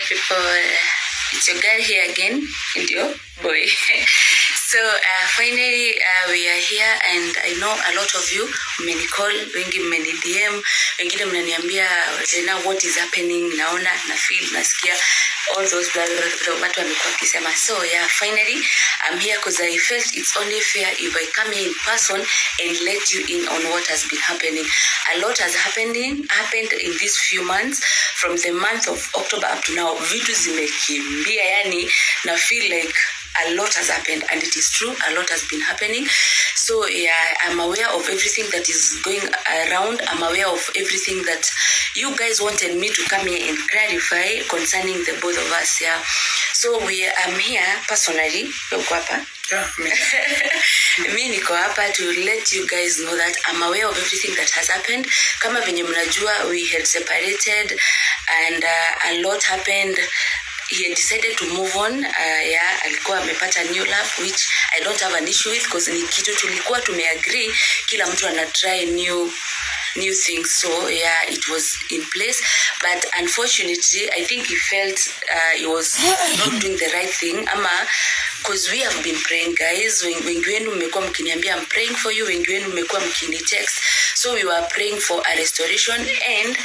people, it's your girl here again, and your boy. So finally we are here, and I know a lot of you many call, wengi many DM, wengine mnaniambia what is happening, naona, na feel, nasikia, all those watu wamekuwa wakisema. So yeah, finally I'm here because I felt it's only fair if I come here in person and let you in on what has been happening. A lot has happened in these few months, from the month of October up to now. Vitu zimekimbia, yani na feel like a lot has happened, and it is true, a lot has been happening. So yeah, I'm aware of everything that is going around. I'm aware of everything that you guys wanted me to come here and clarify concerning the both of us. Yeah, so I'm here personally. Me niko hapa to let you guys know that I'm aware of everything that has happened. Kama venye mnajua, we had separated and a lot happened. He had decided to move on. Alikuwa amepata new love, which I don't have an issue with, because ni kitu tulikuwa tumeagree kila mtu ana try new things. So yeah, it was in place, but unfortunately I think he felt he was not doing the right thing, because we have been praying, guys. Wengi wenu mmekuwa mkiniambia I'm praying for you, wengi wenu mmekuwa mkini text. So we were praying for a restoration, and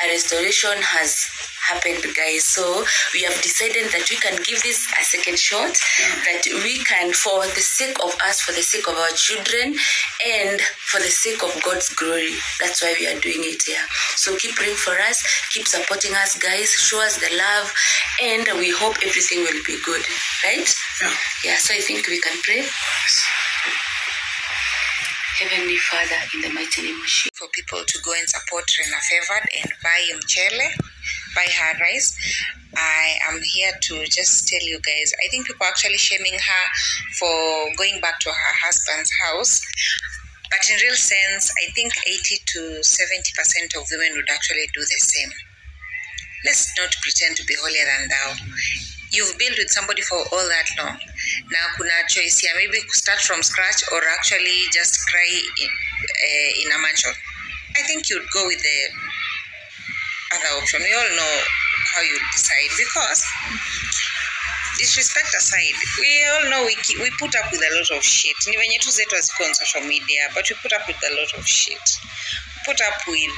a restoration has happened, guys. So we have decided that we can give this a second shot, that we can, for the sake of us, for the sake of our children, and for the sake of God's glory. That's why we are doing it here. So keep praying for us, keep supporting us, guys. Show us the love, and we hope everything will be good, right? Yeah, so I think we can pray. Heavenly Father, in the mighty name of Jesus, for people to go and support Rena Favored and buy mchele, buy her rice. I am here to just tell you guys, I think people are actually shaming her for going back to her husband's house. But in real sense, I think 80 to 70% of women would actually do the same. Let's not pretend to be holier than thou. You've been with somebody for all that long. Now, kuna choice here, maybe start from scratch or actually just cry in a mansion. I think you'd go with the other option. We all know how you decide, because disrespect aside, we all know we put up with a lot of shit. Ni venye tu zetu haziko on social media, but we put up with a lot of shit. We put up with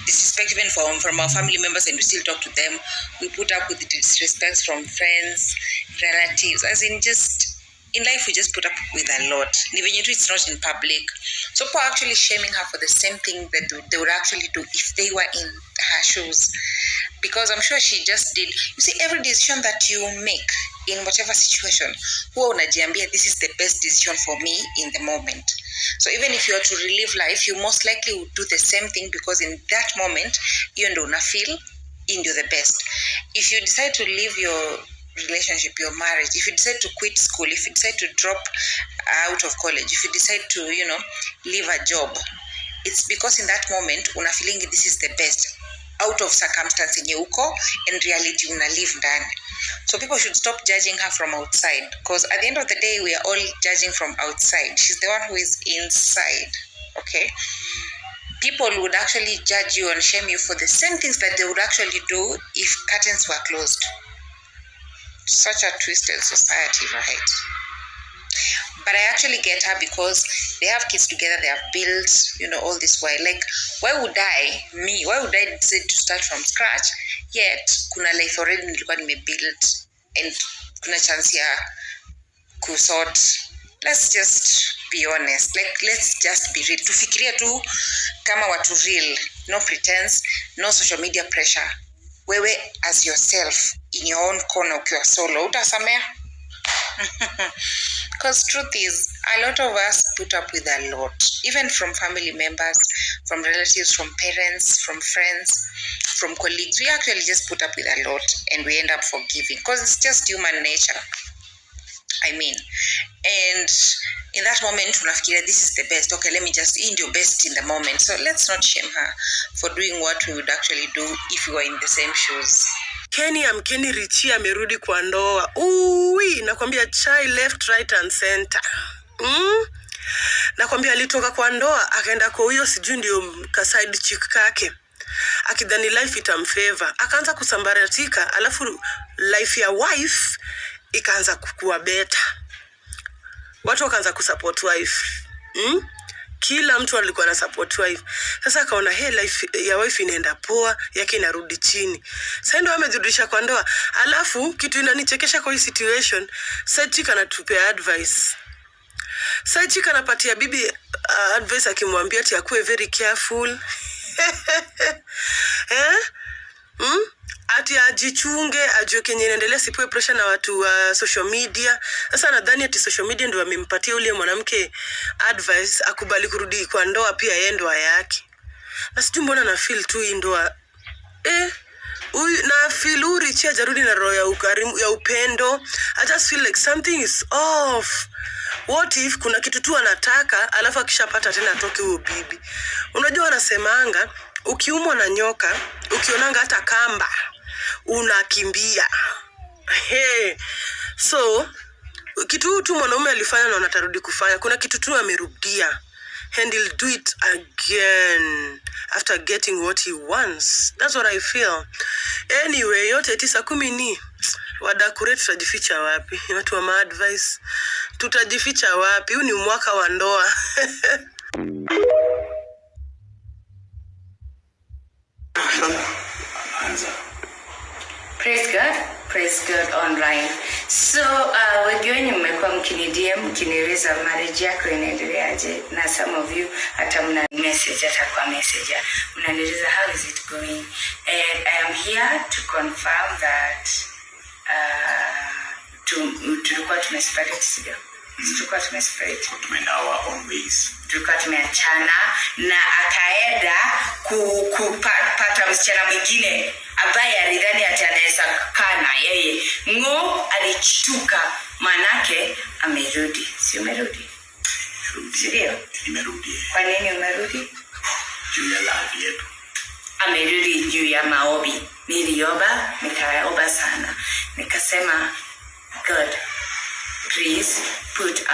disrespect even from our family members, and we still talk to them. We put up with disrespect from friends, relatives. As in, just in life, we just put up with a lot. Ni venye tu it's not in public. So people are actually shaming her for the same thing that they would actually do if they were in her shoes. Because I'm sure she just did. You see, every decision that you make in whatever situation, huwa unajiambia this is the best decision for me in the moment. So even if you are to relive life, you most likely would do the same thing, because in that moment, you ndo una feel into the best. If you decide to leave your relationship, your marriage, if you decide to quit school, if you decide to drop out of college, if you decide to, leave a job, it's because in that moment, una feeling this is the best out of circumstance yenye uko, and reality una live ndani. So people should stop judging her from outside, because at the end of the day, we are all judging from outside. She's the one who is inside, okay? People would actually judge you and shame you for the same things that they would actually do if curtains were closed. Such a twisted society, right? But I actually get her, because they have kids together, they have built, all this while. Like, why would I decide to start from scratch, yet kuna life already nilikuwa nimebuild, and kuna chance ya kusort. Let's just be honest. Like, let's just be real. Tufikiria tu kama watu real. No pretense, no social media pressure. Wewe as yourself, in your own corner, ukiwa solo, utasamea? Because truth is, a lot of us put up with a lot, even from family members, from relatives, from parents, from friends, from colleagues. We actually just put up with a lot, and we end up forgiving, because it's just human nature. And in that moment, unafikiria this is the best. Okay, let me just do your best in the moment. So let's not shame her for doing what we would actually do if we were in the same shoes. Mkeni Richie amerudi kwa ndoa. Nakwambia chai left, right and center. Nakwambia alitoka kwa ndoa akaenda kwa huyo sijui ndio ka side chick kake. Akidhani life itamfavor. Akaanza kusambaratika, alafu life ya wife ikaanza kukua better. Watu wakaanza kusupport wife. Kila mtu alikuwa na support wife. Sasa akaona life ya wife inaenda poa, yake inarudi chini. Sasa ndio amejirudisha kwa ndoa. Alafu kitu inanichekesha kwa hii situation, side chick anatupea advice. Side chick anapatia bibi advice akimwambia ati akuwe very careful. Ati ajichunge, ajue kenye inaendelea, sipewe pressure na watu wa social media. Sasa nadhani ati social media ndio wamempatia ule mwanamke advice akubali kurudi kwa ndoa pia yeye ndoa yake. Na sijui mbona na feel tu hii ndoa na feel Richie jarudi na roho ya ukarimu ya upendo. I just feel like something is off. What if kuna kitu tu anataka alafu akishapata tena atoke huyo bibi. Unajua wanasemanga ukiumwa na nyoka, ukionanga hata kamba unakimbia. So kitu tu mwanaume alifanya na anatarudi kufanya, kuna kitu tu amerudia, and he'll do it again after getting what he wants. That's what I feel. Anyway, yote 9:10 ni wadakure, tutajificha wapi? Watu wa ma-advice tutajificha wapi? Huu ni mwaka wa ndoa. Praise God online. So wengi wenyu mmekuwa mkiniDM mkiniuliza marriage yako inaendeleaje, na some of you hata mna message hata kwa messenger mnaniuliza how is it going, and I am here to confirm that tulikuwa tumeseparate, sio? Tulikuwa tumeseparate, tumeenda our own ways, tulikuwa tumeachana na akaenda kupata msichana mwingine ambaye alidhani atanaweza kana yeye. Alichtuka, manake amerudi. Si umerudi? Sio? Nimerudi. Kwa nini umerudi? Juu ya love yetu. Amerudi juu ya maombi. Niliomba, nikaomba sana. Nikasema, God, please put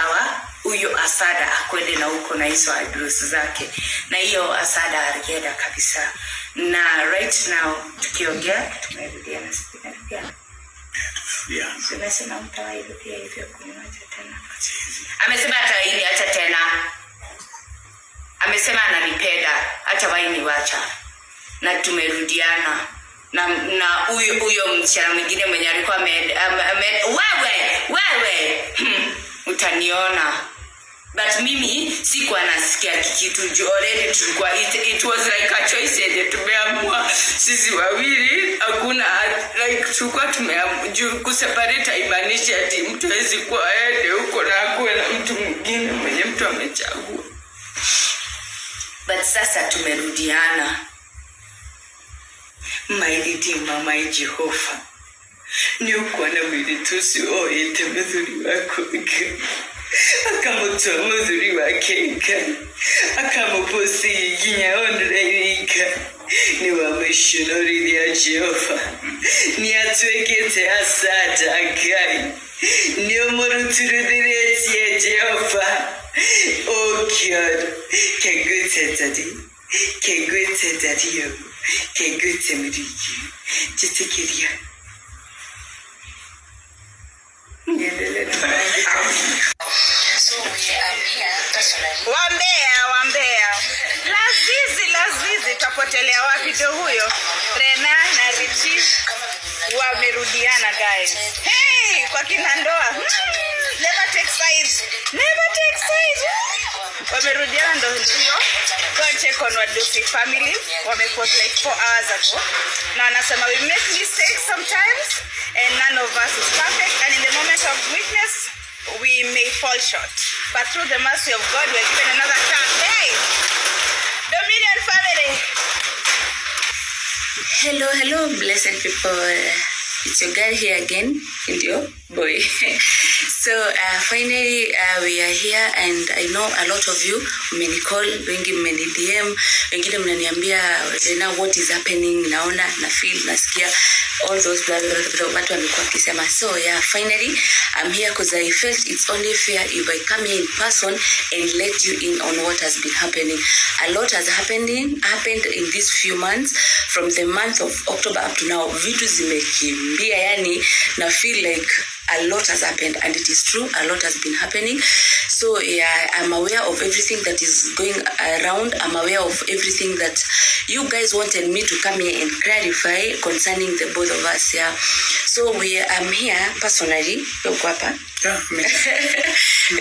huyo Asada akwende na huko na hizo adress zake. Na hiyo Asada alienda kabisa. Na right now tukiongea tumerudia na sipina. Sema mtawairudia hivyo kuniacha tena. Amesema hataini acha tena. Amesema ananipenda hata waini wacha. Na tumerudiana. Na huyo msichana mwingine mwenye alikuwa wewe utaniona. But mimi sikuwa nasikia kitu juu already tulikuwa it was like a choice yetu tumeamua sisi wawili. Hakuna like tulikuwa tumeamua juu kuseparate haimaanishi ati mtu hawezi kuwa aende huko na akuwe na mtu mwingine mwenye mtu amechagua. But sasa tumerudiana. My Redeemer, my Jehovah, ni uko na mwili tusi oete mzuri wako akamutoa mzuri wake akamuposi yiginya onreika ni wameshonori ya Jehova ni atwekete Asada gai ni omoruturudireti ya Jehova. Oh God, kegute daddy yo, kegute mriki chitikiria Wambea Lazizi tapotelea wapi ndo huyo Rena na Richie wamerudiana guys. Hey, kwa kina ndoa never take sides. Wamerudiana ndo hiyo. Go and check on Wadosi family. Wamepost like 4 hours ago. Na wanasema we make mistakes sometimes and none of us is perfect, and in the moment of weakness we may fall short, but through the mercy of God we are given another chance. Hey, Dominion family. Hello blessed people, it's your girl here again, Indio. boy. So finally we are here, and I know a lot of you mmenicall, wengi mmeni DM, wengine mnaniambia now what is happening, naona na feel nasikia all those watu wamekuwa kisema. So yeah, finally I'm here because I felt it's only fair if I come here in person and let you in on what has been happening. A lot has happened in these few months, from the month of October up to now. Vitu zimekimbia, yani na feel like a lot has happened, and it is true, a lot has been happening. So yeah, I'm aware of everything that is going around. I'm aware of everything that you guys wanted me to come here and clarify concerning the both of us. Yeah, so I'm here personally.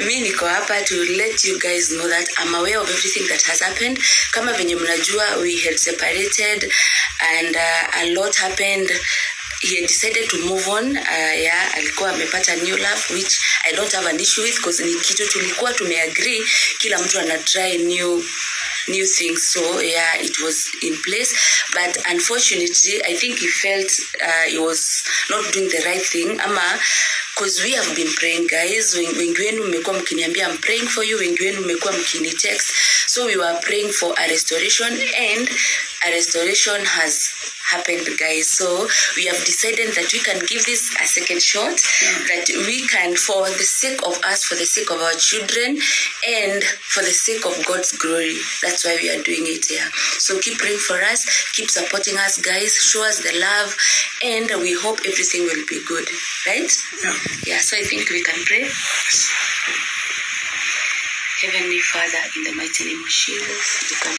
Mi niko hapa to let you guys know that I'm aware of everything that has happened. Kama venye mnajua, we had separated and a lot happened. He had decided to move on. Alikuwa amepata new love, which I don't have an issue with, because ni kitu tulikuwa tumeagree kila mtu ana try new things. So yeah, it was in place, but unfortunately I think he felt he was not doing the right thing, ama because we have been praying, guys. Wengi wenu mmekuwa mkiniambia I'm praying for you, wengi wenu mmekuwa mkini text. So we were praying for a restoration, and a restoration has happened, guys. So we have decided that we can give this a second shot, that we can, for the sake of us, for the sake of our children, and for the sake of God's glory. That's why we are doing it here. So keep praying for us, keep supporting us, guys. Show us the love, and we hope everything will be good, right? Yeah, so I think we can pray. Heavenly Father, in the mighty name of Jesus, we come